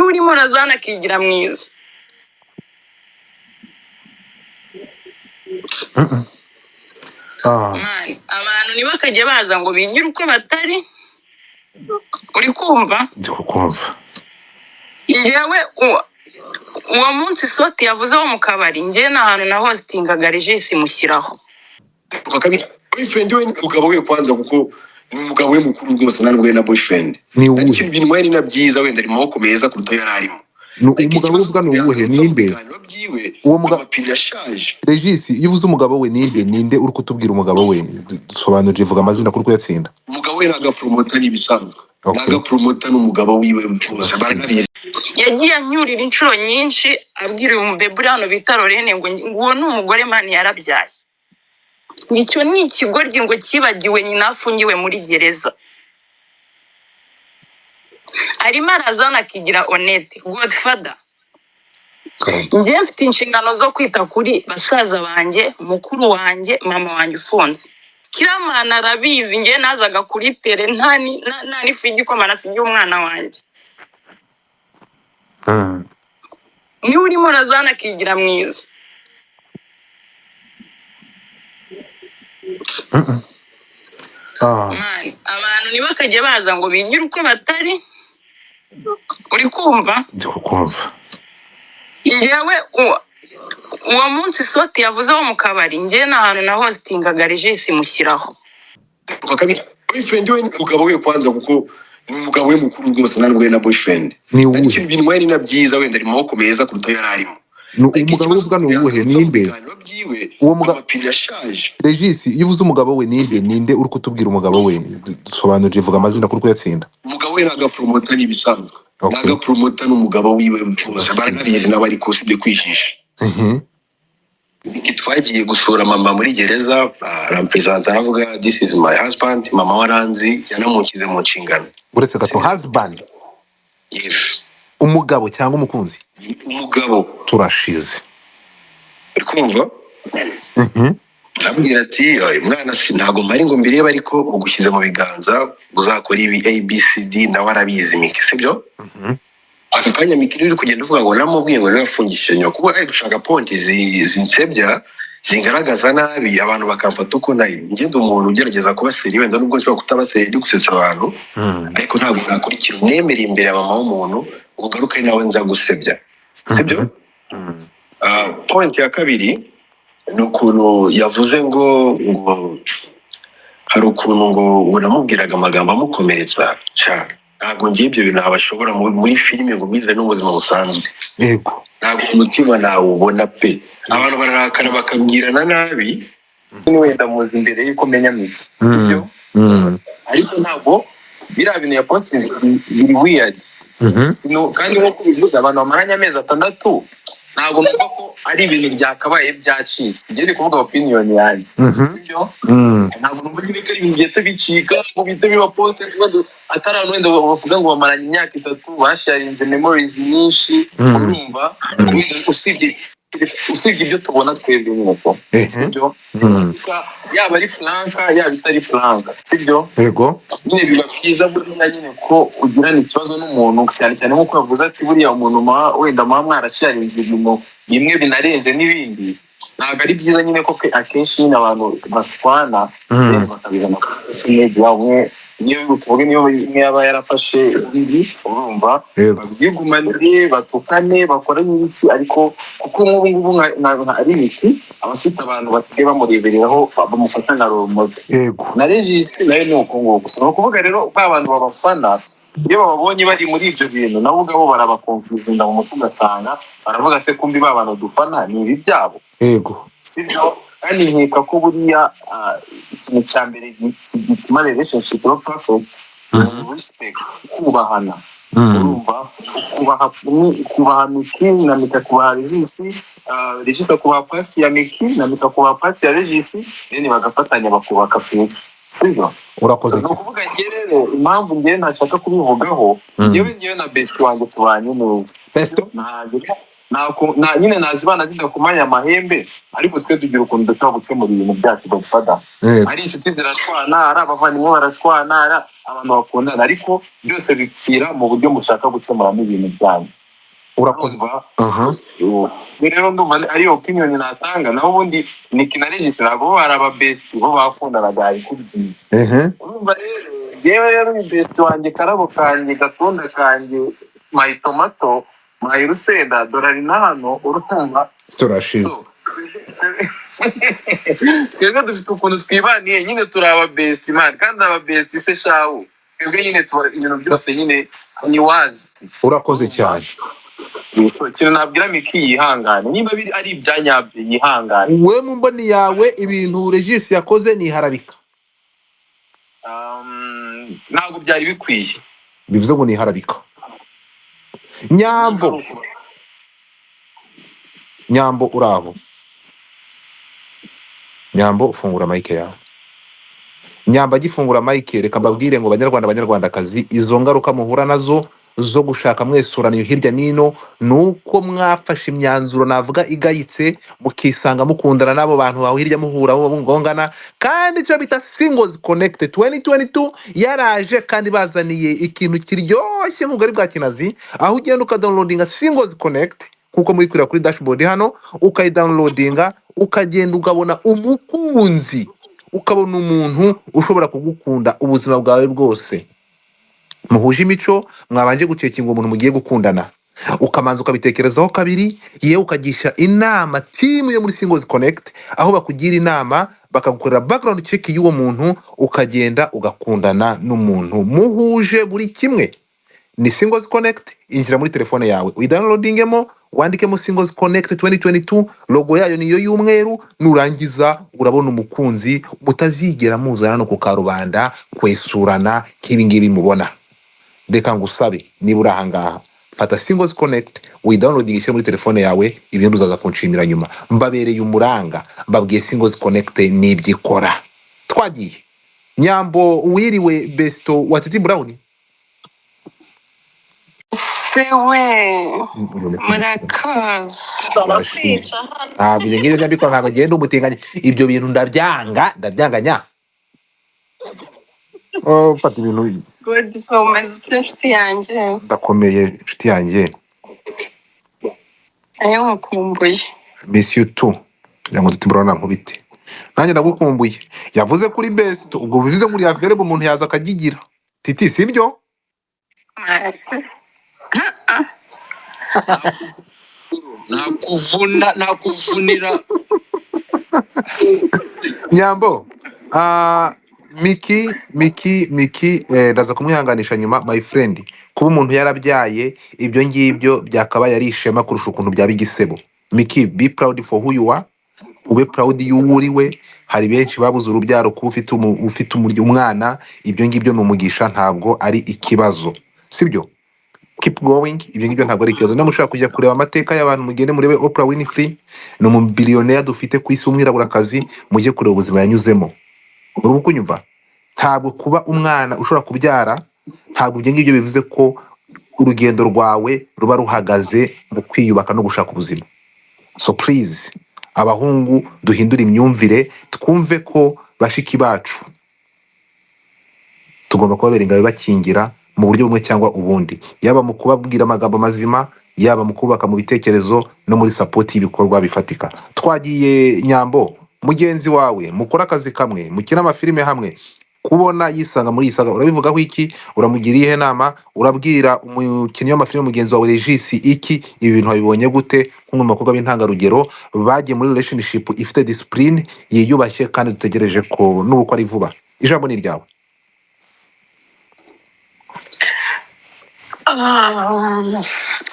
niwe urimo razana akigira mwiza. Mani abantu ntibakajye baza ngo bigire uko batari. Uri kumva? Ndikumva. Njyewe uwo munsi Soti yavuze wo mu kabari njye na hantu na hostingaga Regis mushyiraho. Boyfriend we umugabo we kwanza kuko umugabo we mukuru rwose narwe na boyfriend. Ni uwuhe? Ikintu binwaye ni nabyiza wenda ari maboko meza kuruta yararimo. Umugabo uvuga ni uwuhe? Ninde? Uwo mugabo yashaje. Regis iyo uvuze umugabo we ninde uri kutubwira umugabo we? Sobanuje vuga amazina kuri kuyatsinda. Umugabo we naga promoter n'ibisanzwe. Naga promoter n'umugabo wiwe rwose baranabiye. Yagiye anyurira inshuro nyinshi abwira uyu mubebe hano bita Lorene ngo uwo ni umugore mani yarabyaye. Nicyo ni ikigoryi ngo kibagiwe nyina afungiwe muri gereza. Arimo arazana akigira honete Godfather. Njye mfite inshingano zo kwita kuri basaza banjye, mukuru wanjye, mama wanjye ufunze. Kiramana arabizi njye nazaga kuri tere nta n'ifigi ko marasi y'umwana wanjye. Niwe urimo razana akigira mwiza. Mani abantu ntibakajye baza ngo bigire uko batari. Uri kumva? Ndikumva. Njyewe uwo munsi Soti yavuze wo mu kabari njye na hantu na hostingaga Regis mushyiraho. Boyfriend we umugabo we kwanza kuko umugabo we mukuru rwose narwe na boyfriend. Ni uwuhe? Ikintu binwaye ni nabyiza wenda ari maboko meza kuruta yararimo. Umugabo uvuga ni uwuhe? Ninde? Uwo mugabo yashaje. Regis iyo uvuze umugabo we ninde uri kutubwira umugabo we? Sobanuje vuga amazina kuri kuyatsinda. Umugabo we naga promoter n'ibisanzwe. Naga promoter n'umugabo wiwe rwose baranabiye n'abari kusibye kwijisha. Twagiye gusura mama muri gereza arampresenta aravuga this is my husband. Mama waranzi yanamukize mu nshingano. Uretse gato husband. Yes. Umugabo cyangwa umukunzi? Umugabo. Turashize. Uri kumva? Arambwira ati mwana ntago mpari ngo mbireba ariko ugushyize mu biganza uzakora ibi ABCD nawe arabizi Miki sibyo? Aka kanya Miki uri kugenda uvuga ngo namubwiye ngo nafungishije nyoko kuko ari gushaka point zinsebya zingaragaza nabi abantu bakamfata uko nari ngende umuntu ugerageza kuba seri wenda nubwo nshobora kutaba seri gusetsa abantu ariko ntabwo nakurikira nemera imbere ya mama w'umuntu ugaruka nawe nza gusebya sibyo? Point ya kabiri nukuntu yavuze ngo hari ukuntu ngo unamubwiraga amagambo amukomeretsa cyane. Ntabwo ngiye ibyo bintu abashobora muri filime ngo mwize n'ubuzima busanzwe. Yego. Ntabwo umutima nawe ubona pe. Abantu bararakara bakabwirana nabi. Wenda muzi imbere yuko menya Miki sibyo? Ariko ntabwo biriya bintu ya postinze biri weird. Kandi nko kubivuza abantu bamaranye amezi 6 ntabwo numva ko ari ibintu byakabaye byacitse. Ngiye kuvuga opinion yanjye sibyo? Ntabwo numva ko ari ibintu byete bicika ngo bite biba post atari abantu wenda bavuga ngo bamaranye imyaka 3 basharinze memories nyinshi urumva usibye ibyo tubona twebwe nyine ko sibyo? Yaba ari Franka yaba itari Franka sibyo? Yego. Nyine biba byiza buriya nyine ko ugirana ikibazo n'umuntu cyane cyane nko yavuze ati buriya umuntu wenda mwarasharinze ibintu bimwe binarenze n'ibindi ntabwo ari byiza nyine ko akenshi nyine abantu baswana bakabizana kuri media umwe niyo tuvuge niyo yaba yarafashe undi urumva babyigumanire batukane bakora n'iki ariko kuko nk'ubu ari Miki abafite abantu basigaye bamurebereraho bamufata nka role model. Yego. Na Regis nayo ni uko nguko so kuvuga rero ba bantu babafana iyo babonye bari muri ibyo bintu nabo ubwabo barabakonfuzinga mu mutwe ugasanga baravuga se kumbi ba bantu dufana ni ibi byabo. Yego. Sibyo? Kandi nkeka ko buriya ikintu cya mbere gituma relationship iba perfect is respect, kubahana. Urumva kubaha Miki na Miki kubaha Regis, Regis kubaha past ya Miki na Miki kubaha past ya Regis, then bagafatanya bakubaka future. Sibyo? Urakoze. No kuvuga ngiye rero impamvu ngiye ntashaka kubivugaho ngiye na best wanjye tubanye neza. nyine nazibana zidakomanya amahembe, ariko twe tugira ukuntu dushobora gukemura ibintu byacu Godfather. Ari inshuti zirashwana, ari abavandimwe barashwana, ari abantu bakundana, ariko byose bipfira mu buryo mushaka gukemuramo ibintu byanyu. urakoze. Rero ndumva ari opinion natanga, naho ubundi Nick na Regis ntabwo bari aba best, bo bakundanaga ariko byiza. Urumva rero yewe rero ni best wanjye, karabo kanjye, gatonda kanjye, my tomato, my rusenda, dorari na hano, urumva turashize. Twebwe dufite ukuntu twibaniye, nyine turi aba best man, kandi aba best se shawu, twebwe nyine tuba ibintu byose nyine ni wazi. Urakoze cyane. So kintu nabwira Miki yihangane, niba ari ibyanyabyo yihangane. We mu mboni yawe ibintu Regis yakoze ni harabika? Ntabwo byari bikwiye. Bivuze ngo ni harabika. Nyambo uraho? Nyambo ufungura mic yawe. Nyamba gifungura mic, reka mbabwire ngo banyarwandakazi, izo ngaruka muhura nazo zo gushaka mwesuraniyo hirya nino, nuko mwafashe imyanzuro navuga igayitse, mukisanga mukundana n'abo bantu bawe hirya muhura bo ngongana, kandi cyo bita Singles Connect 2022 yaraje kandi bazaniye ikintu kiryoshye nk'ubwo ari bwa kinazi, aho ugenda ukadownloadinga Singles Connect kuko muri kuri dashboard hano, ukayidownloadinga ukagenda ukabona umukunzi, ukabona umuntu ushobora kugukunda ubuzima bwawe bwose. Muhuje imico, mwabanje gucekinga umuntu mugiye gukundana, ukamanza ukabitekerezaho kabiri, yewe ukagisha inama team yo muri Singles Connect, aho bakugira inama bakagukorera background check y'uwo muntu, ukagenda ugakundana n'umuntu muhuje buri kimwe. Ni Singles Connect, injira muri telefone yawe uyidownloadingemo, wandikemo Singles Connect 2022, logo yayo niyo y'umweru, nurangiza urabona umukunzi mutazigera muzana no ku karubanda kwesurana k'ibingibi mubona. Reka ngusabe niba uri ahangaha, fata Singles Connect uyidownloadingishe muri telefone yawe, ibintu uzaza kunshimira nyuma. Mbabereye umuranga, mbabwiye Singles Connect nibyikora. Twagiye. Nyambo wiriwe besto wa Titi Brown? sewe murakaza. Ntabwo ibyo ngibyo byabikora, ntabwo ngenda umutinganya ibyo bintu, ndabyanganya. Fata ibintu. Godfather umeze inshuti yanjye. Ndakomeye inshuti yanjye. Ayo mukumbuye. Miss you too. Yango Titi Brown nkubite. Nanjye ndagukumbuye. Yavuze kuri best, ubwo bivuze ngo uri available umuntu yaza akagigira. Titi sibyo? nakuvunira. Nyambo, Miki, ndaza kumwihanganisha nyuma, my friend. Kuba umuntu yarabyaye, ibyo ngibyo byakabaye ari ishema kurusha ukuntu byaba igisebo. Miki, be proud for who you are, ube proud y'uwo uriwe. Hari benshi babuze urubyaro, kuba ufite umwana, ibyo ngibyo ni umugisha, ntabwo ari ikibazo, sibyo? Keep going, ibyo ngibyo ntabwo ari ikibazo. Namushaka kujya kureba amateka y'abantu, mugende murebe Oprah Winfrey, ni umubillionaire dufite ku isi w'umwiraburakazi, mujye kureba ubuzima yanyuzemo. Uri kunyumva? Ntabwo kuba umwana ushobora kubyara, ntabwo ibyo ngibyo bivuze ko urugendo rwawe ruba ruhagaze mu kwiyubaka no gushaka ubuzima. So please, abahungu duhindura imyumvire, twumve ko bashiki bacu tugomba kubabera ingabe bakingira mu buryo bumwe cyangwa ubundi, yaba mu kubabwira amagambo mazima, yaba mu kubaka mu bitekerezo no muri support y'ibikorwa bifatika. Twagiye. Nyambo, mugenzi wawe mukora akazi kamwe, mukina amafilime hamwe, kubona yisanga muri isaga, urabivugaho iki? Uramugiriye ihe nama? Urabwira umukinnyi w'amafilime mugenzi wawe Regis iki? Ibi bintu wabibonye gute nk'umwe mu bakobwa b'intangarugero bagiye muri relationship ifite discipline, yiyubashye kandi dutegereje ko n'uko ari vuba? Ijambo ni ryawe.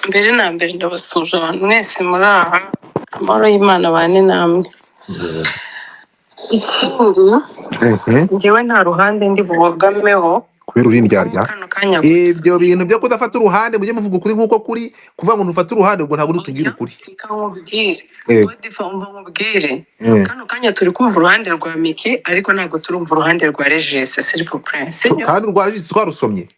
Mbere na mbere ndabasuje abantu mwese muri aha, amahoro y'Imana bane namwe. Ikindi njyewe nta ruhande ndi bubogameho kubera uri indyarya. Ibyo bintu byo kudafata uruhande, mujye muvuga ukuri nk'uko kuri, kuvuga ngo ntufate uruhande ubwo ntabwo utubwira ukuri. Nkubwire kano kanya turi kumva uruhande rwa Miki, ariko ntabwo turumva uruhande rwa Regis, s'il vous plaît. Kandi rwa Regis twarusomye,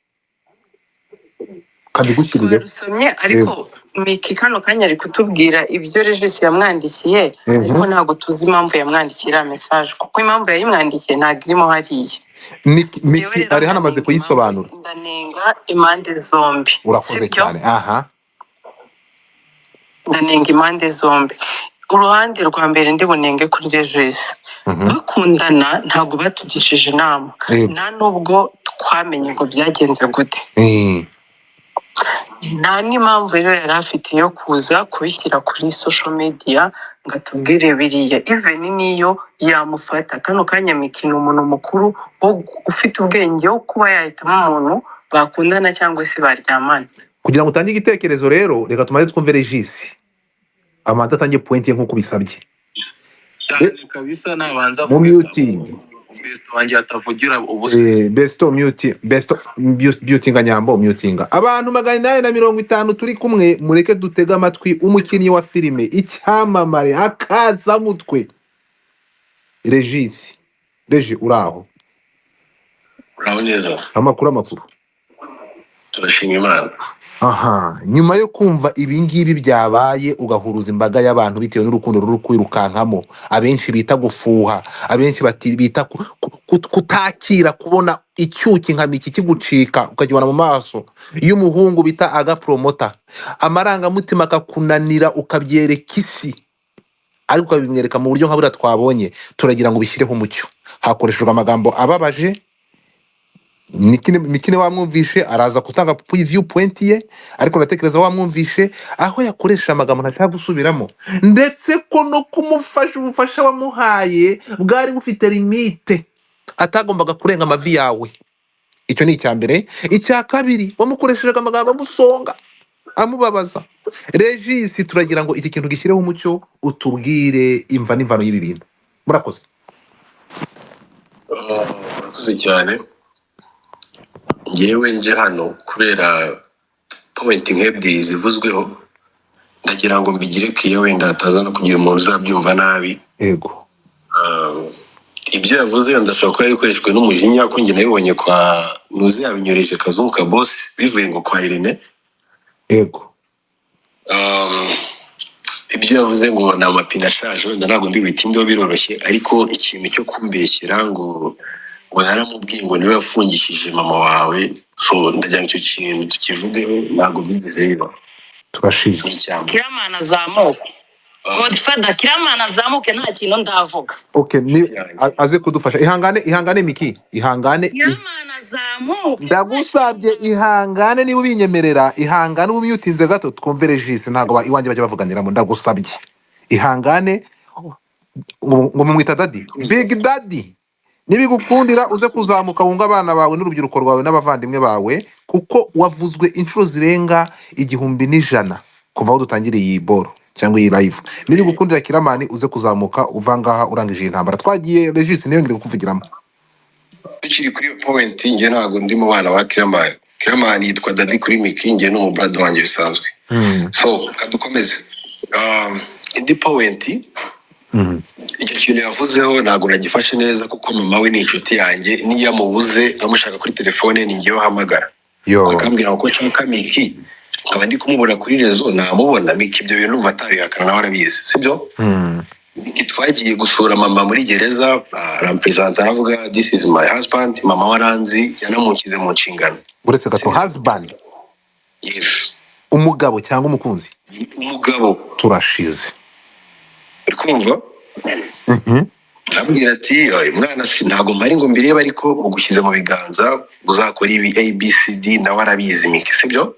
kabigushyirire twarusomye ariko Miki kano kanya ari kutubwira ibyo Regis yamwandikiye ariko ntabwo tuzi impamvu yamwandikiye iriya message kuko impamvu yayimwandikiye ntabwo irimo hariya. Njyewe Miki rero ari hano amaze ndanenga impamvu kuyisobanura. ndanenga impande zombi Urakoze sibyo cyane. Aha. ndanenga impande zombi. Uruhande rwa mbere ndi bunenge kuri Regis bakundana ntabwo batugishije inama nta nubwo twamenye ngo byagenze gute. Nta n'impamvu rero yari afite yo kuza kubishyira kuri social media ngo atubwire biriya even niyo yamufata kano kanya Miki ni umuntu mukuru ufite ubwenge wo kuba yahitamo umuntu bakundana cyangwa se baryamana. Kugira ngo utange igitekerezo rero reka tumaze twumve Regis amanza atangiye point ye nk'uko bisabye cyane kabisa nabanza mu muting Besto wanjye atavugira ubusa. mutinga nyambo mutinga abantu 850 turi kumwe mureke dutega amatwi umukinnyi wa filime icyamamare akaza mutwe Regis uraho uraho neza amakuru turashima Imana. aha nyuma yo kumva ibingibi byabaye ugahuruza imbaga y'abantu bitewe n'urukundo ruri kwirukankamo abenshi bita gufuha abenshi bita kutakira kubona icyuki nka Miki kigucika ukagibona mu maso iyo umuhungu bita aga promota amarangamutima akakunanira ukabyereka isi ariko ukabimwereka mu buryo nka buriya twabonye turagira ngo bishyireho umucyo hakoreshejwe amagambo ababaje Mikine wamwumvishe araza gutanga viewpoint ye ariko natekereza wamwumvishe aho yakoresha amagambo ntashaka gusubiramo ndetse ko no kumufasha ubufasha wamuhaye bwari bufite limite atagombaga kurenga amavi yawe. Icyo ni icya mbere. Icya kabiri wamukoresheje amagambo amusonga amubabaza. Regis turagira ngo iki kintu gishyireho umucyo utubwire imva n'imvano y'ibi bintu. Murakoze. Murakoze cyane. Ngewe nje hano kubera point nk'ebyiri zivuzweho ndagira ngo mbigire kiyo wenda ataza no kugira umuntu uzabyumva nabi. Yego. Ibyo yavuze ndashaka ko yabikoreshwe n'umujinya ko njye nabibonye kwa Nuzi yabinyoreje Kazungu ka boss bivuye ngo kwa Irene. Yego. Ibyo yavuze ngo ni amapine ashaje wenda ntabwo ndi bitindeho biroroshye ariko ikintu cyo kumbeshyera ngo naramubwiye ngo niwe yafungishije mama wawe so ndagira ngo icyo kintu tukivugeho ntabwo byigeze biba. Turashize. Kiramana azamuke Godfather Kiramana azamuke nta kintu ndavuga. Okay, ni aze kudufasha. Ihangane Miki. Ihangane. Kiramana azamuke. Ndagusabye ihangane niba ubinyemerera. Ihangane ubimyutinze gato twumve Regis ntago iwanjye bajya bavuganiramo ndagusabye. Ihangane ngo mumwita Daddy. Big Daddy. Nibigukundira uze kuzamuka wunga abana bawe n'urubyiruko rwawe n'abavandimwe bawe kuko wavuzwe inshuro zirenga 1,100 kuva aho dutangiriye iyi boro cyangwa iyi live. Nibigukundira Kiramani uze kuzamuka uvangaha urangije intambara twagiye. Regis niyo ngire kuvugiramo. Bikiri kuri point nge ntago ndi mu bana ba Kiramani. Kiramani yitwa Daddy kuri Miki nge no brother wanjye bisanzwe. So kadukomeze. Indi point icyo kintu yavuzeho ntabwo nagifashe neza kuko mama we ni inshuti yanjye niyo amubuze amushaka kuri telefone ni ngewe hamagara akambwira ko nshaka Miki nkaba ndi kumubura kuri rezo namubona Miki ibyo bintu batabihakana nawe arabizi sibyo. Miki twagiye gusura mama muri gereza arampresenta aravuga this is my husband mama waranzi yanamukize mu nshingano. Uretse gato husband. Yes. Umugabo cyangwa umukunzi? Umugabo. Turashize. Kumva nabwira ati mwana ntago mpari ngo mbireba ariko ugushyize mu biganza uzakora ibi ABCD nawe arabizi Miki sibyo.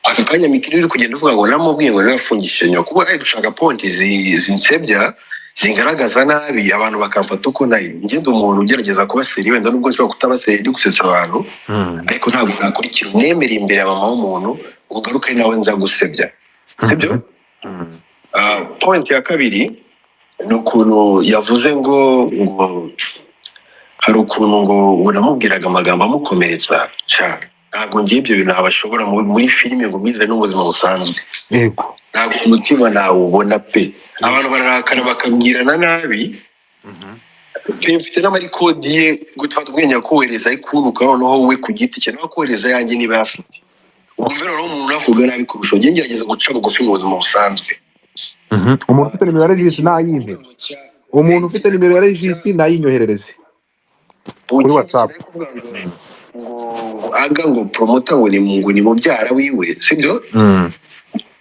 Aka kanya Miki uri kugenda uvuga ngo namubwiye ngo nafungishije nyoko kuko ari gushaka ponti zinsebya zingaragaza nabi abantu bakamfata uko nari ngende umuntu ugerageza kuba seri wenda nubwo nshobora kutaba seri gusetsa abantu ariko ntabwo nakora ikintu nemera imbere ya mama w'umuntu ugaruka nawe nza gusebya sibyo. Point ya kabiri ni ukuntu yavuze ngo hari ukuntu ngo namubwiraga amagambo amukomeretsa cyane ntabwo ngiye ibyo bintu abashobora muri filime ngo mwize n'ubuzima busanzwe. Yego. Ntabwo umutima nawubona pe abantu bararakana bakabwirana nabi pe mfite n'amarikodi ye gutfata ubwenge akohereza ariko unuka noneho we ku giti cye nawe akohereza yanjye niba yafite wumve noneho umuntu unavuga nabi kurusha njye ngerageza guca bugufi mu buzima busanzwe. umuntu ufite nimero ya regisi nayimpe, umuntu ufite nimero ya regisi nayinyoherereze kuri whatsapp. Ari kuvuga ngo aga ngo promota ngo ni mubyara wiwe sibyo.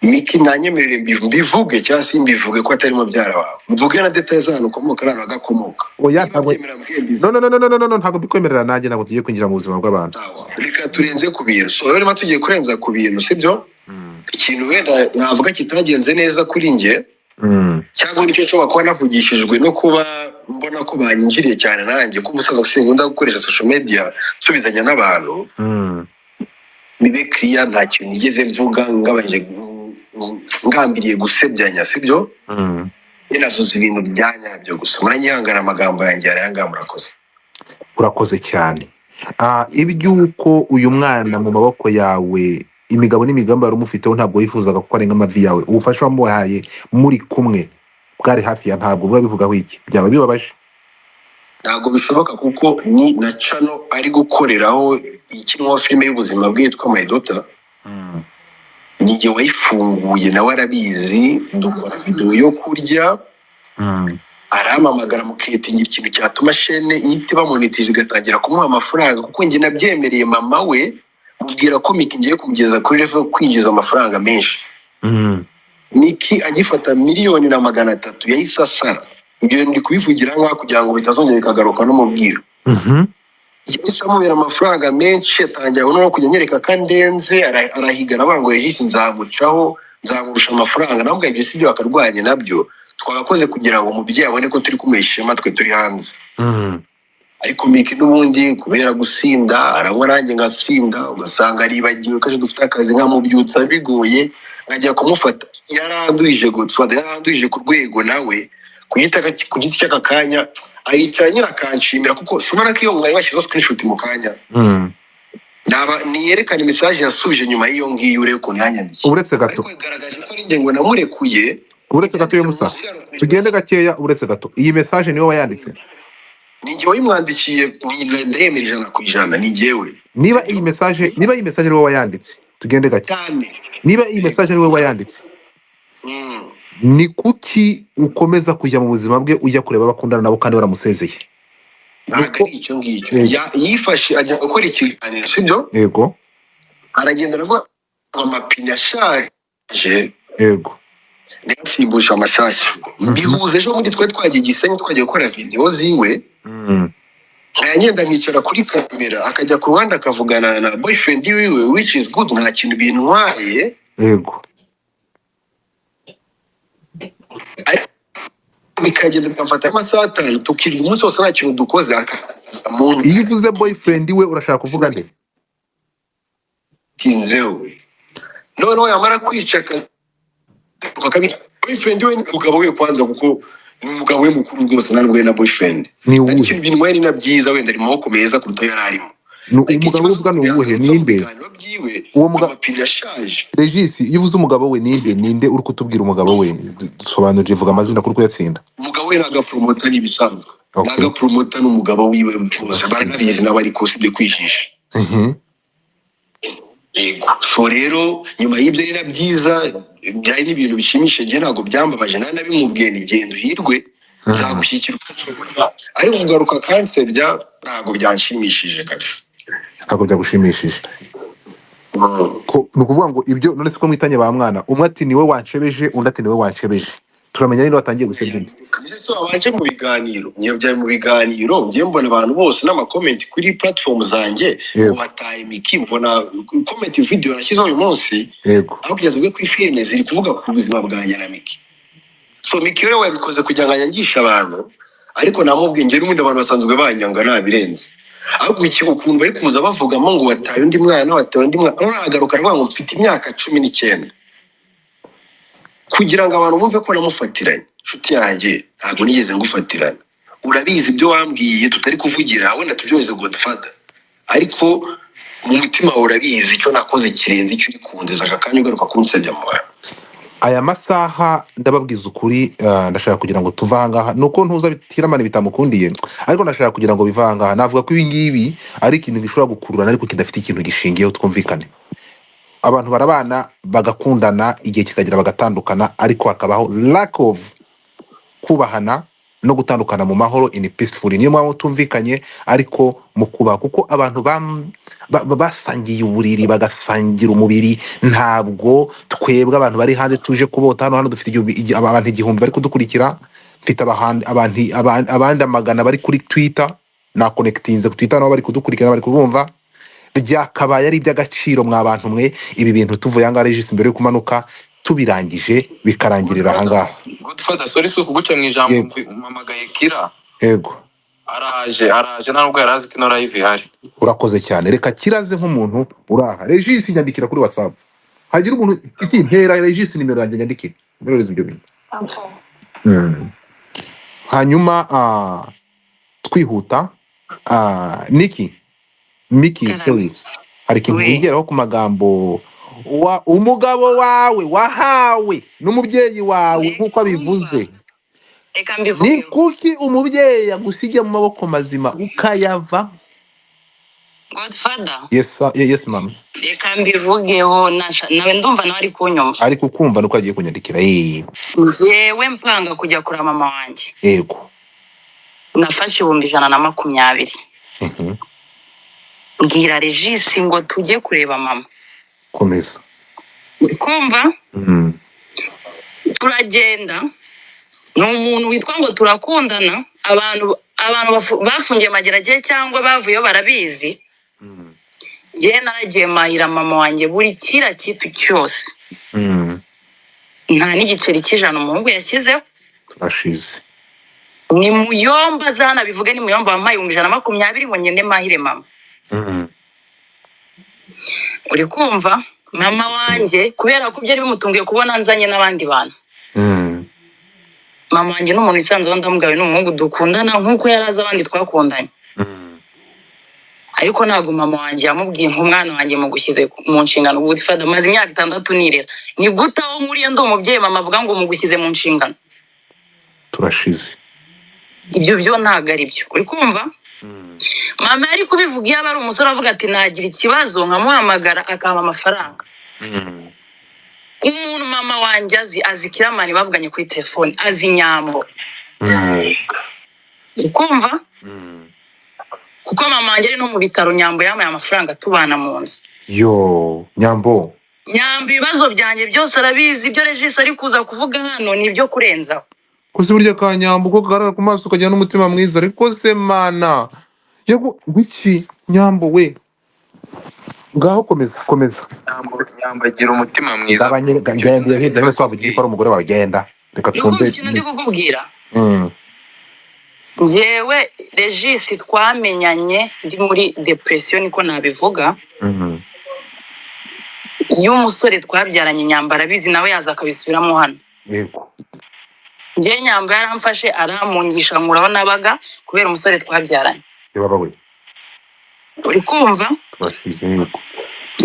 Miki nanyemerere mbivuge cyangwa se mbivuge ko atari mubyara wawe, mvuge na details z'ahantu ukomoka n'ahantu agakomoka. Oya ntabwo, no ntabwo mbikwemerera, nanjye ntabwo tugiye kwinjira mu buzima bw'abantu. Reka turenze ku bintu, so rero niba tugiye kurenza ku bintu sibyo, ikintu wenda navuga kitagenze neza kuri njye cyangwa nicyo nshobora kuba navugishijwe no kuba mbona ko banyinjiriye cyane nanjye ko umusaza usinkunda gukoresha social media nsubizanya n'abantu, nibe clear nta kintu nigeze mvuga ngabanje ngambiriye gusebyanya sibyo. Navuze ibintu byanyabyo gusa, muranyihangana amagambo yanjye yarayanga. Urakoze cyane. Iby'uko uyu mwana mu maboko yawe imigabo n'imigambi wari umufiteho ntabwo wifuzaga ko arenga amavi yawe, ubufasha wamuhaye muri kumwe bwari hafi ya ntabwo burabivugaho iki, byaba bibabaje? Ntabwo bishoboka kuko ni na channel ari gukoreraho ikinwa filime y'ubuzima bwe yitwa My Daughter. Nige wayifunguye nawe arabizi, dukora video yo kurya, aramamagara muketingira ikintu cyatuma chaîne ihita bamonetize igatangira kumuha amafaranga, kuko njye nabyemereye mama we mubwira ko Miki ngiye kumugeza kuri level kwinjiza amafaranga menshi. Miki agifata 1,300,000 yahise asara. Ibyo ndi kubivugira nka kugira ngo bitazongera bikagaruka no mubwira. Yahise amubera amafaranga menshi, atangira no kujya nyereka kandenze, arahigara bango yahise nzamucaho nzamurusha amafaranga, nabwo ibyo sibyo bakarwanye nabyo twagakoze kugira ngo umubyeyi abone ko turi kumesha amatwe turi hanze. Ariko Miki n'ubundi kubera gusinda aranywa nanjye ngasinda, ugasanga aribagiwe ko dufite akazi nkamubyutsa bigoye, nkajya kumufata yaranduije Godfather, yaranduije ku rwego nawe kuyita ku giti cy'aka kanya ayicara nyirakanshimira, kuko subona ko iyo mwari bashyiraho screenshot mu kanya niyerekana message yasubije nyuma y'iyo ngiyo urebe ko nyanyandikiye. Uretse gato, bigaragaje ko ari njye ngo namurekuye. uretse gato yo musa, tugende gakeya, uretse gato, iyi message niwe wayanditse? Ni njye wayimwandikiye, ndayemeje 100%, ni njyewe. Niba iyi message niwe wayanditse, tugende gake cyane. Niba iyi message niwe wayanditse, ni kuki ukomeza kujya mu buzima bwe ujya kureba abakundana nabo kandi baramusezeye? Ntabwo ari icyo ngicyo, yifashe ajya gukora ikiganiro sibyo. Yego, aragenda aravuga amapine ashaje. Yego, nsimbusha amashashi bihuze ejo muri twagiye Gisenyi twagiye gukora video ziwe. Nkagenda nkicara kuri kamera, akajya ku ruhande akavugana na boyfriend wiwe, which is good, nta kintu bintwaye. yego, bikagenda bikafata amasaha 5 tukirya umunsi wose nta kintu dukoze. iyo uvuze boyfriend we urashaka kuvuga nde? Kinzeo noneho yamara kwica boyfriend we umugabo we kwanza, kuko umugabo we mukuru rwose narwe na boyfriend Ni uwuhe? ikintu binwaye ni na byiza, wenda ari mu maboko meza kuruta yari arimo. Umugabo we uvuga ni uwuhe? Ninde uwo mugabo? Yashaje. Regis, iyo uvuze umugabo we ninde uri kutubwira umugabo we? Dusobanurire, vuga amazina kuri kuyatsinda. Umugabo we ntaga promota n'ibisanzwe, Okay. ntaga promota n'umugabo wiwe bose barabizi n'abari kose byo kwijisha. Yego, so rero nyuma y'ibyo rero byiza byari n'ibintu bishimishije, njye ntabwo byambabaje, nta nabimubwiye ni gendo hirwe nzagushyikira ukacukura, ariko kugaruka cancer ntabwo byanshimishije kabisa. Ntabwo byagushimishije? Ni ukuvuga ngo ibyo none se ko mwitanye ba mwana, umwe ati niwe wanshebeje, undi ati niwe wanshebeje, turamenya ninde watangiye gusebya? So abanje mu biganiro, nyabyaye mu biganiro, ngiye mbona abantu bose n'amakomenti kuri platform zanjye ngo hataye Miki, mbona comment video nashyizeho uyu munsi. Yego, aho kugeza ubwo kuri filime ziri kuvuga ku buzima bwanjye na Miki. So Miki rero wabikoze kugira ngo anyangishe abantu, ariko namubwiye njye n'ubundi abantu basanzwe banyanga nabirenze. Ahubwo ukuntu bari kuza bavugamo ngo wataye undi mwana, aragaruka aravuga ngo mfite imyaka 19 kugira ngo abantu bumve ko namufatiranye. Nshuti yanjye ntabwo nigeze ngufatirana, urabizi ibyo wambwiye tutari kuvugira, wenda tubyoheze Godfather, ariko mu mutima urabizi icyo nakoze kirenze icyo uri kundeza aka kanya ugaruka kunsebya mu bantu. aya masaha ndababwiza ukuri, ndashaka kugira ngo tuve aha ngaha, nuko ntuza bitiramane bitamukundiye, ariko ndashaka kugira ngo bive aha ngaha. Navuga ko ibi ngibi ari ikintu gishobora gukururana ariko kidafite ikintu gishingiyeho, twumvikane. abantu barabana bagakundana igihe kikagera bagatandukana ariko hakabaho lack of kubahana no gutandukana mu mahoro in peaceful. Niyo mpamvu tumvikanye ariko mu kubaha, kuko abantu basangiye uburiri bagasangira umubiri. Ntabwo twebwe abantu bari hanze tuje kubota hano dufite abantu igihumbi bari kudukurikira, mfite abandi amagana bari kuri Twitter, na connectinze ku Twitter nabo bari kudukurikira bari kubumva. Byakabaye ari iby'agaciro mwa bantu mwe ibi bintu tuvuye ahangaha Regis mbere yo kumanuka tubirangije bikarangirira ahangaha. Godfather, sorry so kuguca mu ijambo, mpamagaye Kira. Yego. Araje ntabwo yarazi ko ino live ihari. Urakoze cyane, reka kiraze nk'umuntu uraha. Regis nyandikira kuri WhatsApp, hagira umuntu iti mpera Regis nimero yanjye nyandikira mbereze ibyo bintu. Hanyuma twihuta Miki sorry, hari ikintu ngeraho ku magambo umugabo wawe wahawe n'umubyeyi wawe nk'uko abivuze. Ni kuki umubyeyi yagusige mu maboko mazima ukayava? Godfather. Yes mama. Reka mbivugeho nawe ndumva nawe ari kunyumva. Ari kukumva nuko agiye kunyandikira. Yewe mpanga kujya kura mama wanjye. Yego. Nafashe 120. Ngira Regis ngo tujye kureba mama. Komeza. Kumva? Turagenda. Ni umuntu witwa ngo turakundana, abantu bafungiye mageragere cyangwa bavuyeyo barabizi. Ngiye naragiye mahira mama wanjye buri kira kitu cyose. Nta n'igiceri cy'ijana umuhungu yashyizeho. Turashize. Ni muyomba zana bivuge, ni muyomba wampaye 120 ngo ngende mahire mama. Uri kumva? Mama wanjye kubera ko byari bimutungiye kubona nzanye n'abandi bantu. Mama wanjye n'umuntu isanzwe ndamugaye n'umuhungu dukundana nk'uko yaraza abandi twakundanye. Ariko ntabwo mama wanjye yamubwiye nk'umwana wanjye mu gushyize mu nshingano. Godfather maze imyaka 6 nirera. Ni guta aho muri ndo umubyeyi mama avuga ngo mugushyize mu nshingano. Turashize. Ibyo byo ntago ari byo. Uri kumva? Mama yari kubivuga iyo ari umusore avuga ati nagira ikibazo nkamuhamagara akaba amafaranga. Umuntu mama wanjye azi Kiramani bavuganye kuri telefone, azi Nyambo. Ukumva? Kuko mama wanjye ari no mu bitaro Nyambo yamaye amafaranga tubana mu nzu. Yo, Nyambo ibibazo byanjye byose arabizi, ibyo Regis ari kuza kuvuga hano ni ibyo kurenzaho. Kuzi burya ka Nyambo ko garara ku maso kajya n'umutima mwiza, ariko se mana yego wiki Nyambo we ngaho komeza Nyambo agira umutima mwiza. Abanyeganda hirya twavugiye ko ari umugore wawe genda reka twumve ikintu ndi kukubwira. Yewe Regis twamenyanye ndi muri depression niko nabivuga. Iyo umusore twabyaranye Nyambo arabizi nawe yaza akabisubiramo hano. Yego. Ngiye Nyambo yaramfashe aramungisha nkuraho nabaga kubera umusore twabyaranye. Baba we. Uri kumva? Twashize yego.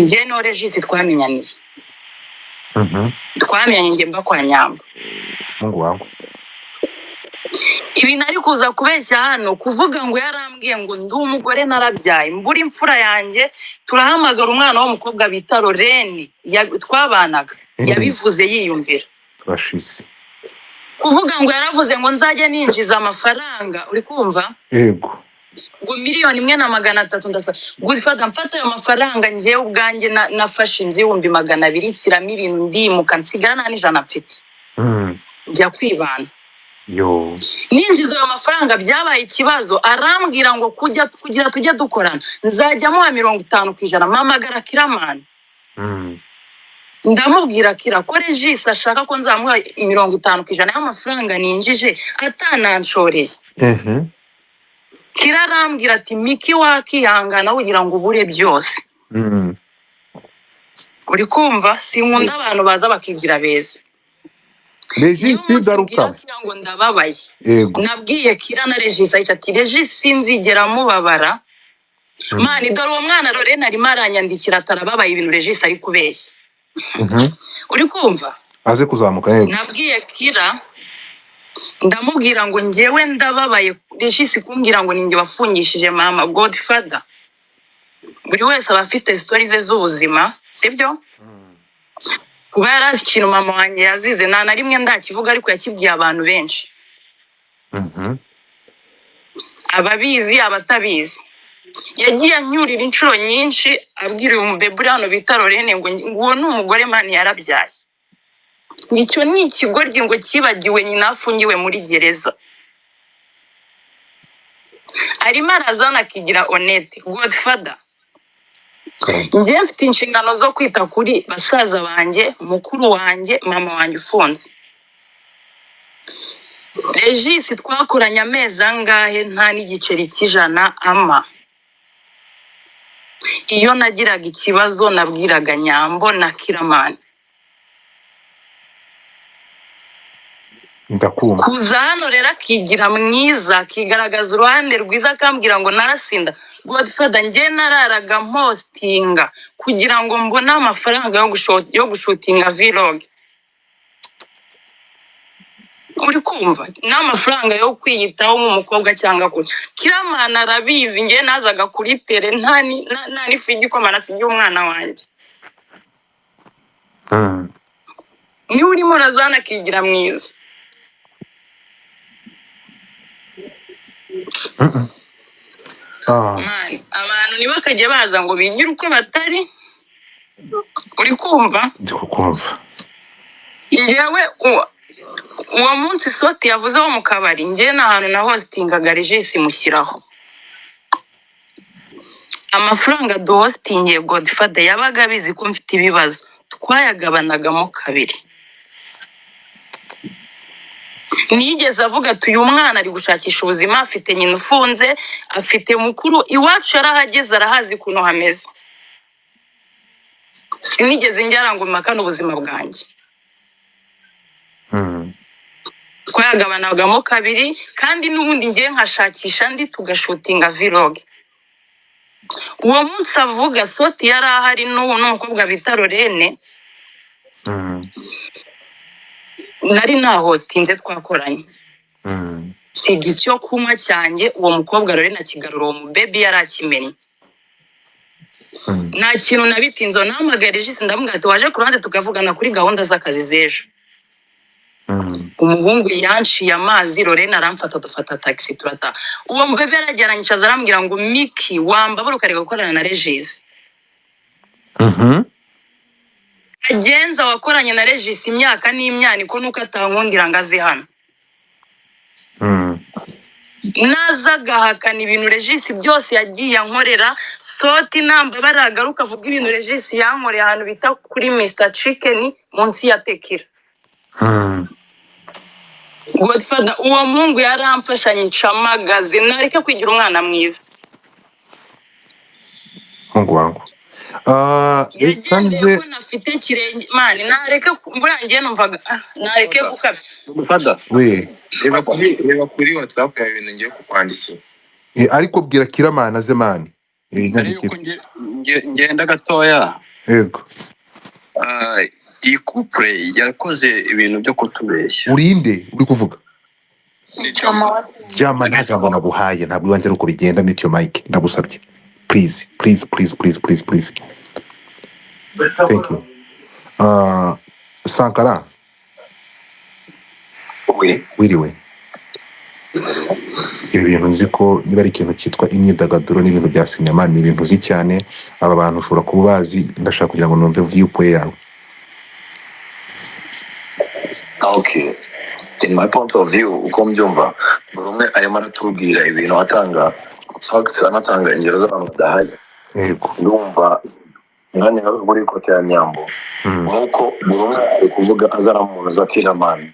Ngiye no Regis twamenyaniye. Twamenyanye ngiye mba kwa Nyambo. Mungu wangu. Ibi nari kuza kubeshya hano kuvuga ngo yarambwiye ngo ndi umugore narabyaye mburi imfura yanjye, turahamagara umwana w'umukobwa bita Lorene twabanaga, yabivuze yiyumvira. Twashize. Kuvuga ngo yaravuze ngo nzajye ninjiza amafaranga. Uri kumva? Yego. Ngo 1,300,000 ndasa. Godfather mfata ayo mafaranga ngiye ubwanjye nafashe inzu 200,000 kiramo ibintu ndimuka nsigana n'ijana mfite. Njya kwibana. Yo. Ninjiza ayo mafaranga byabaye ikibazo, arambwira ngo kugira tujye dukorana nzajyamo 50% mamagara Kiramani. Ndamubwira Kira ko Regis ashaka ko nzamuha 50% y'amafaranga ninjije atananshoreye. Kira arambwira ati Miki wakihangana ugira ngo ubure byose. Uri kumva? Sinkunda abantu baza bakigira beza. Regis garuka ngo ndababaye. Yego. Nabwiye Kira na Regis ati Regis sinzigera mubabara. Mani dore uwo mwana Lorene ari maranyandikira atarababaye ibintu Regis ari kubeshya. Uri kumva? Aze kuzamuka yego. Nabwiye Kira ndamubwira ngo ngewe ndababaye Regis kumbwira ngo ninjye wafungishije mama. Godfather buri wese aba afite stories ze z'ubuzima sibyo kuba yari azi ikintu mama wanjye yazize nta na rimwe ndakivuga ariko yakibwiye abantu benshi ababizi abatabizi yagiye anyurira inshuro nyinshi abwira uyu mubebe uri hano bita Lorene ngo uwo ni umugore mani yarabyaye icyo ni ikigoryi ngo kibagiwe nyina afungiwe muri gereza arimo arazana akigira Honete Godfather njye mfite inshingano zo kwita kuri basaza banjye mukuru wanjye mama wanjye ufunze Regis twakoranye amezi angahe nta n'igiceri cy'ijana ama iyo nagiraga ikibazo nabwiraga Nyambo na Kiramani ndakumva kuza hano rero akigira mwiza akigaragaza uruhande rwiza akambwira ngo narasinda Godfather njye nararaga mpostinga kugira ngo mbone amafaranga yo gushutinga vlog uri kumva n'amafaranga yo kwiyitaho nk'umukobwa cyangwa kuri Kiramani arabizi njye nazaga kuri tere nta n'ifu y'igikoma nasigiye umwana wanjye niwe urimo urazana akigira mwiza Mani, abantu ntibakajya baza ngo bigire uko batari uri kumva ndi kukumva njyewe uwo munsi Soti yavuze wo mu kabari njye nta hantu na hostingaga Regis mushyiraho amafaranga duhostingiye Godfather yabaga abizi ko mfite ibibazo twayagabanagamo kabiri nigeze avuga ati uyu mwana ari gushakisha ubuzima afite nyina ufunze afite mukuru iwacu yarahageze arahazi ukuntu hameze sinigeze njyara ngo mpakane ubuzima bwanjye twayagabanagamo kabiri kandi n'ubundi ngiye nkashakisha ndi tugashutinga vlog uwo munsi avuga Soti yari ahari n'umukobwa bita Lorene nari nahostinze twakoranye siga icyo kunywa cyanjye uwo mukobwa Lorene akigarura uwo mubebe yari akimenye nta kintu nabitinze nahamagaye Regis ndamubwira ati waje ku ruhande tukavugana kuri gahunda z'akazi z'ejo umuhungu yanciye amazi Lorene aramfata dufata taxi turata uwo mubebe yarajyaranyica arambwira ngo Miki wambabura ukareka gukorana na Regis agenza wakoranye na Regis imyaka n'imyaniko nuko atankundira ngo aze hano naza agahakana ibintu Regis byose yagiye ankorera Soti namba baragaruka avuga ibintu Regis yankoreye ahantu bita kuri Mr Chicken munsi ya Tekira Godfather uwo mungu yaramfashanye ncamagaze nareke kwigira umwana mwiza mungu wangu yagendeye ko nafite kirenge mani nareke mburangiye numvaga nareke gukabya Fada we reba kuri WhatsApp ya ibintu ngiye kukwandikira ariko bwira Kiramani aze mani mbere yuko ngenda gatoya yego iyi couple yakoze ibintu byo kutubeshya urinde uri kuvuga Ni jama nta jambo naguhaye ntabwo iwanjye ari uko bigenda mute your mic ndagusabye please thank you Sankara wiriwe ibi bintu nzi ko niba ari ikintu cyitwa imyidagaduro n'ibintu bya sinema ni ibintu uzi cyane aba bantu ushobora kuba bazi ndashaka kugira ngo numve viewpoint yawe Okay. In my point of view, uko mbyumva buri umwe arimo aratubwira ibintu atanga facts anatanga ingero z'abantu badahaye yego ndumva mwanya ngaruka kuri kote ya Nyambo nuko buri umwe ari kuvuga azana mu muntu za Kiramani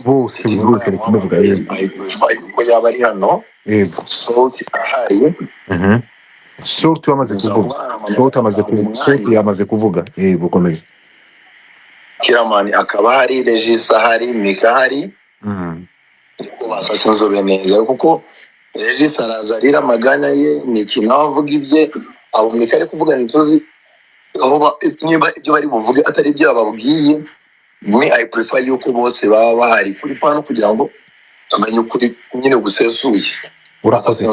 bose bari kumuvuga ko yaba ari hano yego Soti ahari Soti yamaze kuvuga yego komeza Kiramani akaba hari Regis ahari Mika ahari niko basasa inzobe neza kuko Regis araza arira amaganya ye ni ikintu avuga ibye abo Mika ari kuvuga ntituzi aho niba ibyo bari buvuge atari ibyo bababwiye me I prefer yuko bose baba bahari kuri pano kugira ngo tumenye ukuri nyine gusesuye urakoze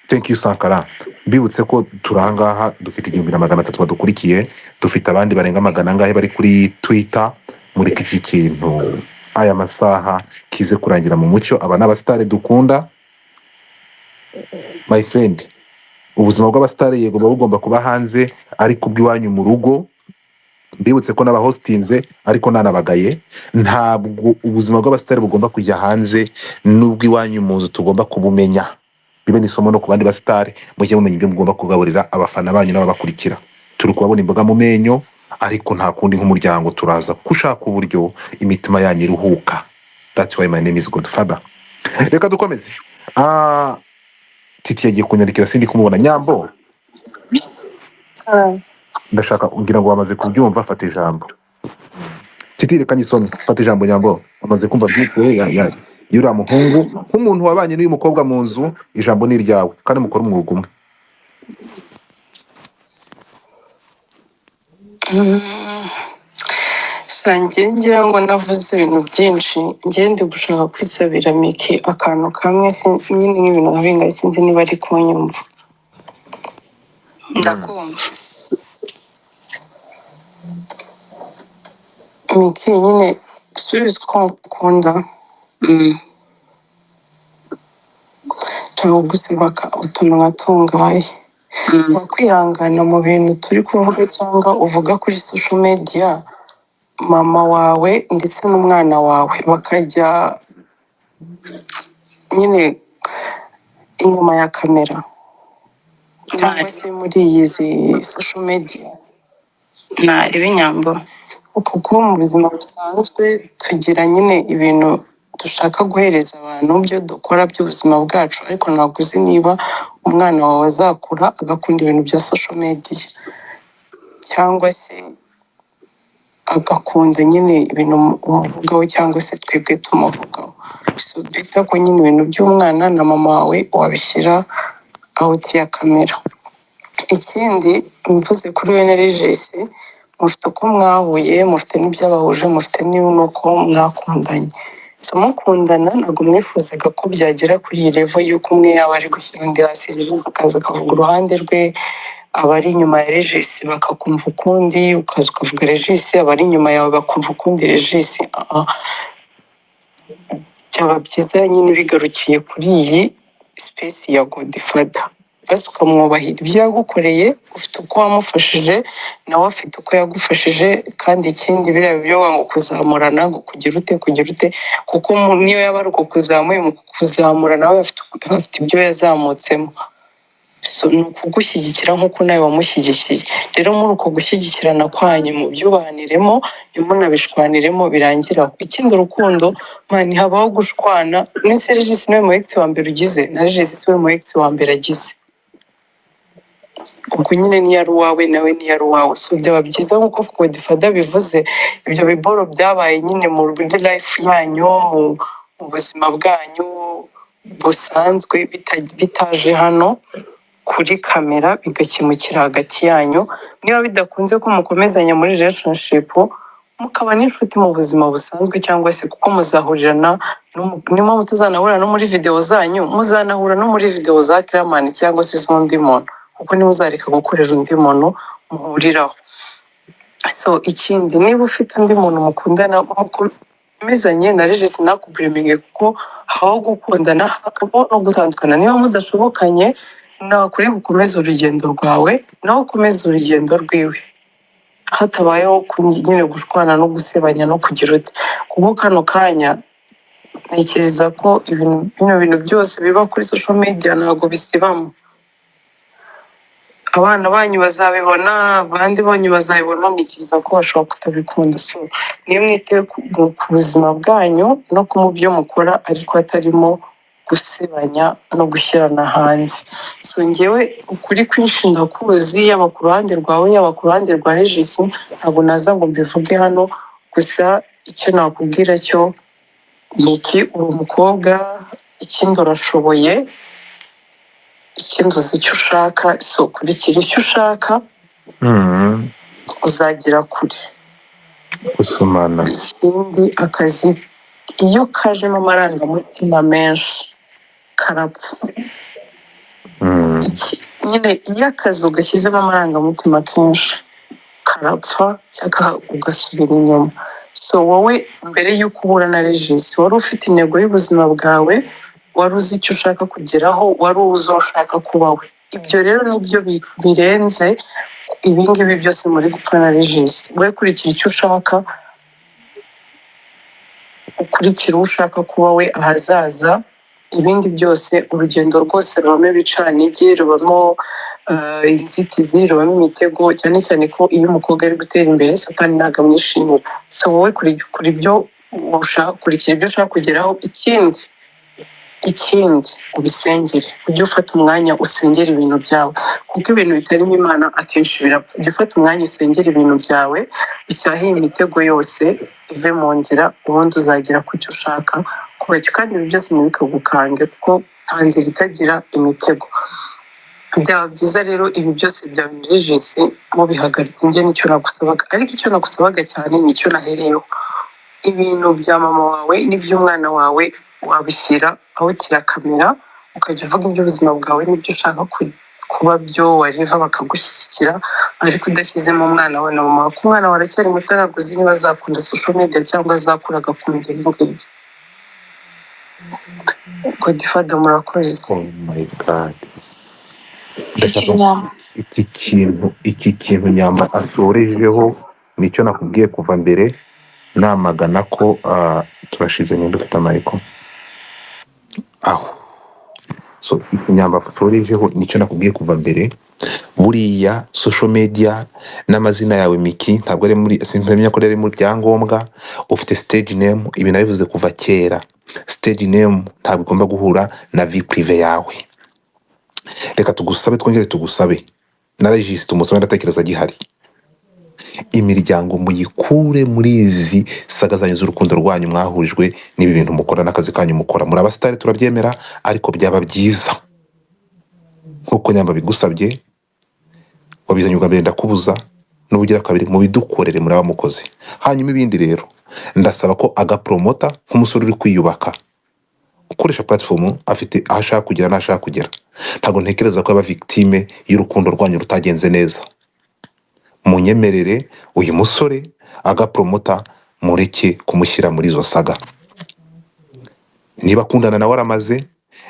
thank you Sankara. Mbibutse ko turahangaha dufite 1300 badukurikiye, dufite abandi barenga magana angahe bari kuri Twitter. Muri iki kintu aya masaha kize kurangira mu mucyo, aba n'abasitari dukunda my friend. Ubuzima bw'abasitari yego buba bugomba kuba hanze, ariko ubw'iwanyu mu rugo. Mbibutse ko n'abahostinze ariko nanabagaye, ntabwo ubuzima bw'abasitari bugomba kujya hanze, n'ubw'iwanyu mu nzu tugomba kubumenya. Bibe n'isomo no ku bandi basitari, mujye mumenya ibyo mugomba kugaburira abafana banyu n'ababakurikira. Turi kubabona imboga mu menyo, ariko nta kundi nk'umuryango turaza gushaka uburyo imitima yanyu iruhuka. That's why my name is Godfather. Reka dukomeze. Titi yagiye kunyandikira sindi kumubona. Nyambo, ndashaka ngira ngo wamaze kubyumva, fata ijambo. Titi reka nyisome, fata ijambo Nyambo. Amaze kumva byitwe yura muhungu nk'umuntu wabanye n'uyu mukobwa mu nzu, ijambo ni ryawe kandi mukora umwuga umwe. Sanjye ngira ngo navuze ibintu byinshi, ngende gushaka kwisabira Miki akantu kamwe, nyine nk'ibintu nka bingahe, sinzi niba ari kunyumva. Ndakumva. Miki nyine subiza ko ukunda. Cyangwa gusaba utuntu nkatungaye. Wakwihangana mu bintu turi kuvuga cyangwa uvuga kuri social media, mama wawe ndetse n'umwana wawe bakajya nyine inyuma ya kamera cyangwa se muri izi social media. Ntarebe Nyambo, kuko mu buzima busanzwe tugira nyine ibintu dushaka guhereza abantu byo dukora by'ubuzima bwacu, ariko ntabwo uzi niba umwana wawe azakura agakunda ibintu bya social media cyangwa se agakunda nyine ibintu umuvugaho cyangwa se twebwe tumuvugaho. So bisa ko nyine ibintu by'umwana na mama wawe wabishyira out ya kamera. Ikindi mvuze kuri we na Regis, mufite uko mwahuye, mufite n'ibyabahuje, mufite n'uko mwakundanye. So mukundana ntabwo mwifuzaga ko byagera kuri iyi level y'uko umwe yaba ari gushyira undi hasi, Regis akaza akavuga uruhande rwe, abari inyuma ya Regis bakakumva ukundi, ukaza ukavuga Regis, abari inyuma yawe bakumva ukundi Regis. Byaba byiza nyine bigarukiye kuri iyi space ya Godfather, basi ukamwubahira ibyo yagukoreye, ufite uko wamufashije nawe afite uko yagufashije. kandi ikindi biriya byo ngo kuzamurana ngo kugira ute, kuko niyo yaba ari uko kuzamuye mu kuzamura nawe afite ibyo yazamutsemo. So ni ukugushyigikira nk'uko nawe wamushyigikiye. Rero muri uko gushyigikirana kwanyu mu byubahaniremo, ntimunabishwaniremo birangiraho. Ikindi urukundo mani habaho gushwana. Ndetse Regis niwe mu ex wa mbere ugize, na Regis we mu ex wa mbere agize. Ubwo nyine niyo ari uwawe nawe niyo ari uwawe. So byaba byiza nk'uko Godfather bivuze, ibyo biboro byabaye nyine muri life yanyu, mu buzima bwanyu busanzwe bitaje hano kuri kamera, bigakemukira hagati yanyu. Niba bidakunze ko mukomezanya muri relationship, mukaba n'inshuti mu buzima busanzwe, cyangwa se kuko muzahurirana, niba mutazanahura no muri video zanyu, muzanahura no muri video za Clearman cyangwa se z'undi muntu, kuko niba uzareka gukorera undi muntu muhuriraho. So ikindi, niba ufite undi muntu mukundana, mukomezanye na Regis ntakuburiminge, kuko habaho gukundana hakabaho no gutandukana. Niba mudashobokanye, nakuri gukomeza urugendo rwawe nawe ukomeza urugendo rwiwe, hatabayeho nyine gushwana no gusebanya no kugira uti. Kuko kano kanya ntekereza ko bino bintu byose biba kuri social media ntabwo bisibamo. Abana banyu bazabibona, abandi banyu bazabibona, ntekereza ko bashobora kutabikunda. So niyo mwite ku buzima bwanyu no ku mu byo mukora, ariko hatarimo gusebanya no gushyirana hanze. So ngewe ukuri kwinshi ndakuzi, yaba ku ruhande rwawe yaba ku ruhande rwa Regis, ntabwo naza ngo mbivuge hano. Gusa icyo nakubwira cyo Miki, uri umukobwa, ikindi urashoboye, ikindi uzi icyo ushaka. So kurikira icyo ushaka, uzagera kure. Usumana. Ikindi, akazi iyo kajemo amarangamutima menshi karapfa. Mm. nyine iyo akazi ugashyizemo amarangamutima kenshi karapfa cyangwa ugasubira inyuma. So wowe mbere y'uko uhura na Regis wari ufite intego y'ubuzima bwawe, wari uzi icyo ushaka kugeraho, wari uzi uwo ushaka kuba we. Ibyo rero nibyo birenze ibingibi byose muri gupfa na Regis. We kurikira icyo ushaka, ukurikira uwo ushaka kuba we ahazaza. Ibindi byose urugendo rwose rubamo ibicanigi, rubamo inzitizi, rubamo imitego, cyane cyane ko iyo umukobwa ari gutera imbere satani ntabwo amwishimira. So wowe kurikira ibyo ushaka kugeraho. Ikindi ubisengere, ujye ufata umwanya usengera ibintu byawe, kuko ibintu bitarimo Imana akenshi birapfa. Ujye ufata umwanya usengera ibintu byawe, ucyahe imitego yose ive mu nzira, ubundi uzagera ku cyo ushaka kubacyo. Kandi ibi byose ntibikagukange kuko nta nzira itagira imitego. Byaba byiza rero ibi byose byawe muri Regis mubihagaritse. Njye nicyo nagusabaga, ariko icyo nagusabaga cyane nicyo nahereyeho. Ibintu bya mama wawe n'iby'umwana wawe wabishyira aho kirakamera, ukajya uvuga iby'ubuzima bwawe n'ibyo ushaka kuba byo, wariha bakagushyigikira, ariko udashyizemo umwana wawe na mama wawe. Kuko umwana wawe aracyari muto, ntabwo uzi niba azakunda social media cyangwa azakura agakunda ibi ngibi. Godfather murakoze. Oh my God. Ndashaka iki kintu Nyamba asorejeho nicyo nakubwiye kuva mbere, namagana ko turashize nyine dufite amayiko aho. So iki Nyamba asorejeho nicyo nakubwiye kuva mbere. Buriya social media n'amazina yawe Miki ntabwo ari muri, sinamenya ko ari mu byangombwa. Ufite stage name, ibi nabivuze kuva kera. Stage name ntabwo igomba guhura na vie prive yawe. Reka tugusabe, twongere tugusabe na Regis tumusabe, ndatekereza gihari. Imiryango muyikure muri izi saga zanyu z'urukundo rwanyu mwahurijwe n'ibi bintu mukora n'akazi kanyu mukora. Muri abasitari turabyemera, ariko byaba byiza nkuko Nyamba bigusabye, wabizanye ubwa mbere ndakubuza, n'ubugira kabiri mubidukorere muri abamukoze. Hanyuma ibindi rero ndasaba ko agapromota nk'umusore uri kwiyubaka, ukoresha platform afite aho ashaka kugera n'ashaka kugera. Ntabwo ntekereza ko aba victime y'urukundo rwanyu rutagenze neza. Munyemerere uyu musore agapromota, mureke kumushyira muri izo saga. Niba akundana nawe aramaze,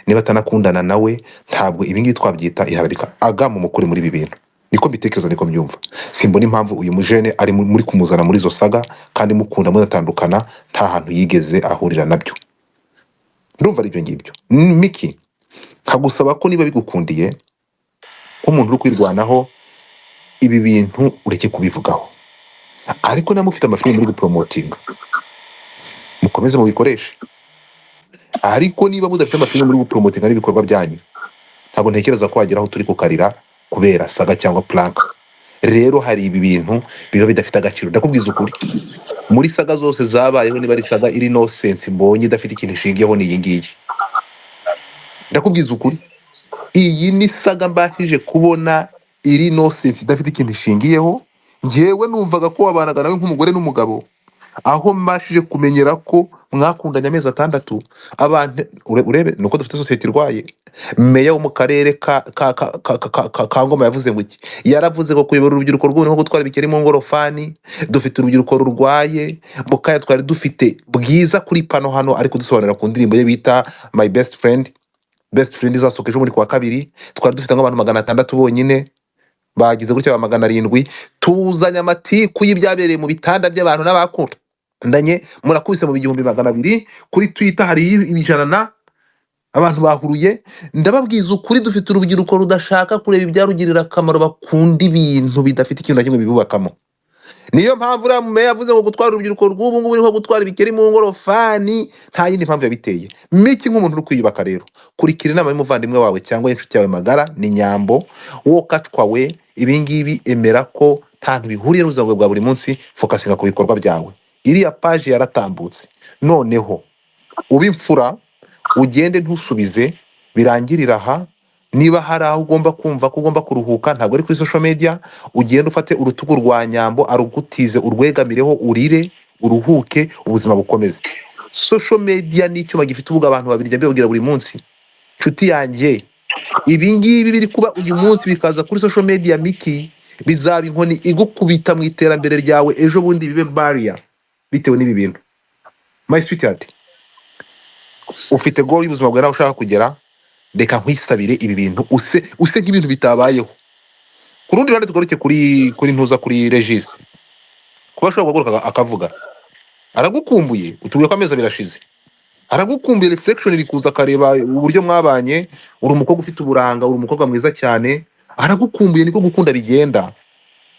niba atanakundana nawe ntabwo ibingibi twabyita iharabika. Aga mu mukuri muri ibi bintu, niko mbitekereza, niko mbyumva. Simbona impamvu uyu mujene ari muri kumuzana muri izo saga, kandi mukunda mudatandukana, nta hantu yigeze ahurira nabyo. Ndumva ari ibyo ngibyo. Miki, nkagusaba ko niba bigukundiye nk'umuntu uri kwirwanaho, ibi bintu ureke kubivugaho. Ariko namwe mufite amafilime muri gupromotinga, mukomeze mubikoreshe. Ariko niba mudafite amafilime muri gupromotinga n'ibikorwa byanyu, ntabwo ntekereza ko wagera aho turi kukarira kubera saga cyangwa plank. Rero hari ibi bintu biba bidafite agaciro. Ndakubwiza ukuri, muri saga zose zabayeho, niba ari saga iri no sense mbonye idafite ikintu ishingiyeho ni iyi ngiyi. Ndakubwiza ukuri, iyi ni saga mbashije kubona iri no sense idafite ikintu ishingiyeho. Njyewe numvaga ko wabanaga nawe nk'umugore n'umugabo, aho mbashije kumenyera ko mwakundanye amezi 6. Abantu urebe nuko dufite society irwaye. Meya wo mu karere ka Ngoma yavuze ngo iki? Yaravuze ko kuyobora urubyiruko rw'ubu nko gutwara ibikeri mu ngorofani. Dufite urubyiruko rurwaye. Mukaya twari dufite bwiza kuri pano hano, ariko dusobanura ku ndirimbo ye bita My Best Friend. Best Friend izasohoka ejo muri kwa kabiri. Twari dufite nk'abantu 600 bonyine, bagize gutya 700. Tuzanya amatiku y'ibyabereye mu bitanda by'abantu n'abakunda ndanye, murakubise mu 200 kuri Twitter hari 100 abantu bahuruye. Ndababwiza ukuri, dufite urubyiruko rudashaka kureba ibyarugirira akamaro, bakunda ibintu bidafite ikintu na kimwe bibubakamo. Niyo mpamvu uriya meya yavuze ngo gutwara urubyiruko rw'ubu ngubu ni nko gutwara ibikeri mu ngorofani. Nta yindi mpamvu yabiteye. Miki nk'umuntu uri kwiyubaka rero, kurikira inama y'umuvandimwe wawe cyangwa inshuti yawe magara ni Nyambo, wo katwawe. Ibingibi emera ko nta hantu bihuriye n'ubuzima bwawe bwa buri munsi, focusinga ku bikorwa byawe. Iriya page yaratambutse, noneho ubimfura ugende ntusubize, birangirira aha. Niba hari aho ugomba kumva ko ugomba kuruhuka, ntabwo ari kuri social media, ugende ufate urutugu rwa Nyambo arugutize, urwegamireho, urire, uruhuke, ubuzima bukomeze. Social media ni icyuma gifite ubuga abantu babiri njya mbibabwira buri munsi. Nshuti yanjye, ibi ngibi biri kuba uyu munsi bikaza kuri social media Miki, bizaba inkoni igukubita mu iterambere ryawe ejo bundi bibe barrier bitewe n'ibi bintu. My sweetheart, ufite goal y'ubuzima bwawe nawe ushaka kugera, reka nkwisabire ibi bintu use nk'ibintu bitabayeho. Ku rundi ruhande tugaruke kuri ntuza kuri Regis, kuba ashobora kugaruka akavuga aragukumbuye, utubwiye ko amezi abiri ashize, aragukumbuye, reflection iri kuza akareba uburyo mwabanye, uri umukobwa ufite uburanga, uri umukobwa mwiza cyane, aragukumbuye, niko gukunda bigenda.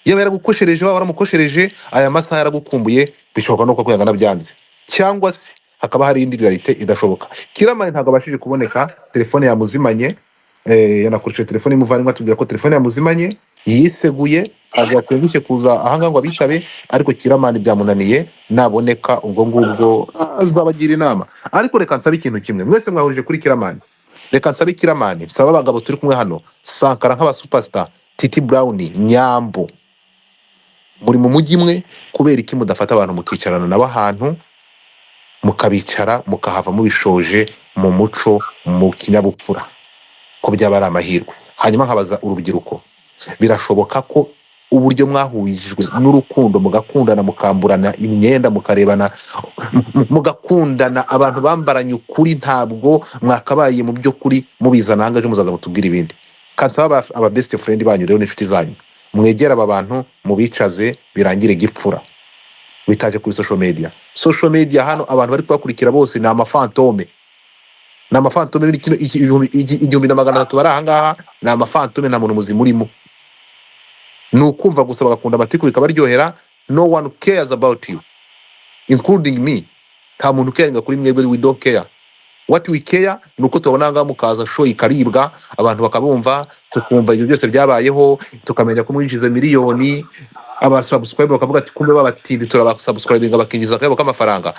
Yaba yaragukoshereje waba waramukoshereje, aya masaha yaragukumbuye, bishoboka nuko kwihangana byanze, cyangwa se hakaba hari indi realite idashoboka. Kiramani ntabwo abashije kuboneka, telefone yamuzimanye, yanakoresheje telefone y'umuvandimwe atubwira ko telefone yamuzimanye, yiseguye azatengushye kuza ahanga ngo abitabe, ariko Kiramani byamunaniye, naboneka ubwo ngubwo azabagira inama. Ariko reka nsabe ikintu kimwe, mwese mwahurije kuri Kiramani, reka nsabe Kiramani, saba abagabo turi kumwe hano, Sankara nk'aba superstar, Titi Brown, Nyambo, muri mu mujyi imwe, kubera iki mudafata abantu mukicarana nabo ahantu, mukabicara mukahava mubishoje mu muco, mu kinyabupfura, ko byaba ari amahirwe. Hanyuma nkabaza urubyiruko, birashoboka ko uburyo mwahurijwe n'urukundo, mugakundana, mukamburana imyenda, mukarebana, mugakundana, abantu bambaranye ukuri, ntabwo mwakabaye mu by'ukuri mubizana hangaje muzaza mutubwira ibindi. Kansaba aba best friend banyu rero n'inshuti zanyu, mwegera aba bantu mubicaze, birangire gipfura, bitaje kuri social media. Social media hano abantu bari kubakurikira bose ni amafantome, ni amafantome. Kino 1300 bari ahangaha ni amafantome, nta muntu muzima urimo, ni ukumva gusa bagakunda amatiku bikabaryohera. No one cares about you including me, nta muntu caringa kuri mwebwe, we don't care. What we care ni uko tubona ngaho mukaza show ikaribwa, abantu bakabumva, tukumva ibyo byose byabayeho, tukamenya ko mwinjiza miliyoni, aba subscribe bakavuga ati kumbe babatindi turabasubscribinga bakinjiza akayabo k'amafaranga.